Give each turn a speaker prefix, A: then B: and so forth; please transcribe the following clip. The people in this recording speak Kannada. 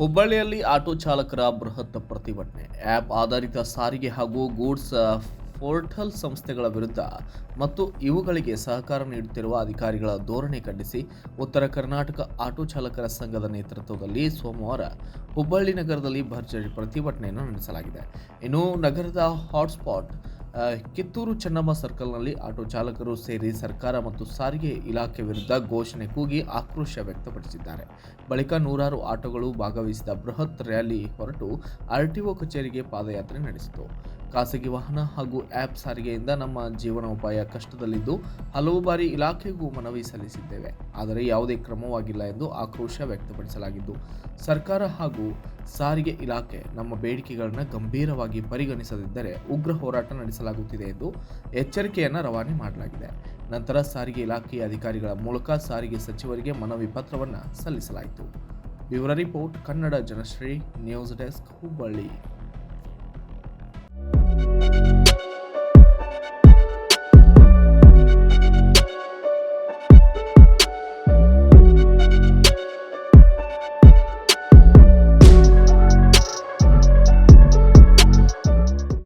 A: ಹುಬ್ಬಳ್ಳಿಯಲ್ಲಿ ಆಟೋ ಚಾಲಕರ ಬೃಹತ್ ಪ್ರತಿಭಟನೆ. ಆ್ಯಪ್ ಆಧಾರಿತ ಸಾರಿಗೆ ಹಾಗೂ ಗೂಡ್ಸ್ ಪೋರ್ಟಲ್ ಸಂಸ್ಥೆಗಳ ವಿರುದ್ಧ ಮತ್ತು ಇವುಗಳಿಗೆ ಸಹಕಾರ ನೀಡುತ್ತಿರುವ ಅಧಿಕಾರಿಗಳ ಧೋರಣೆ ಖಂಡಿಸಿ ಉತ್ತರ ಕರ್ನಾಟಕ ಆಟೋ ಚಾಲಕರ ಸಂಘದ ನೇತೃತ್ವದಲ್ಲಿ ಸೋಮವಾರ ಹುಬ್ಬಳ್ಳಿ ನಗರದಲ್ಲಿ ಭರ್ಜರಿ ಪ್ರತಿಭಟನೆಯನ್ನು ನಡೆಸಲಾಗಿದೆ. ಇನ್ನು ನಗರದ ಹಾಟ್ಸ್ಪಾಟ್ ಕಿತ್ತೂರು ಚೆನ್ನಮ್ಮ ಸರ್ಕಲ್ನಲ್ಲಿ ಆಟೋ ಚಾಲಕರು ಸೇರಿ ಸರ್ಕಾರ ಮತ್ತು ಸಾರಿಗೆ ಇಲಾಖೆ ವಿರುದ್ಧ ಘೋಷಣೆ ಕೂಗಿ ಆಕ್ರೋಶ ವ್ಯಕ್ತಪಡಿಸಿದ್ದಾರೆ. ಬಳಿಕ ನೂರಾರು ಆಟೋಗಳು ಭಾಗವಹಿಸಿದ ಬೃಹತ್ ರ್ಯಾಲಿ ಹೊರಟು ಆರ್ಟಿಒ ಕಚೇರಿಗೆ ಪಾದಯಾತ್ರೆ ನಡೆಸಿತು. ಖಾಸಗಿ ವಾಹನ ಹಾಗೂ ಆ್ಯಪ್ ಸಾರಿಗೆಯಿಂದ ನಮ್ಮ ಜೀವನೋಪಾಯ ಕಷ್ಟದಲ್ಲಿದ್ದು ಹಲವು ಬಾರಿ ಇಲಾಖೆಗೂ ಮನವಿ ಸಲ್ಲಿಸಿದ್ದೇವೆ, ಆದರೆ ಯಾವುದೇ ಕ್ರಮವಾಗಿಲ್ಲ ಎಂದು ಆಕ್ರೋಶ ವ್ಯಕ್ತಪಡಿಸಲಾಗಿದ್ದು, ಸರ್ಕಾರ ಹಾಗೂ ಸಾರಿಗೆ ಇಲಾಖೆ ನಮ್ಮ ಬೇಡಿಕೆಗಳನ್ನು ಗಂಭೀರವಾಗಿ ಪರಿಗಣಿಸದಿದ್ದರೆ ಉಗ್ರ ಹೋರಾಟ ನಡೆಸಲಾಗುತ್ತಿದೆ ಎಂದು ಎಚ್ಚರಿಕೆಯನ್ನು ರವಾನೆ ಮಾಡಲಾಗಿದೆ. ನಂತರ ಸಾರಿಗೆ ಇಲಾಖೆಯ ಅಧಿಕಾರಿಗಳ ಮೂಲಕ ಸಾರಿಗೆ ಸಚಿವರಿಗೆ ಮನವಿ ಪತ್ರವನ್ನು ಸಲ್ಲಿಸಲಾಯಿತು. Bureau report, Kannada Janashree news desk, Hubballi.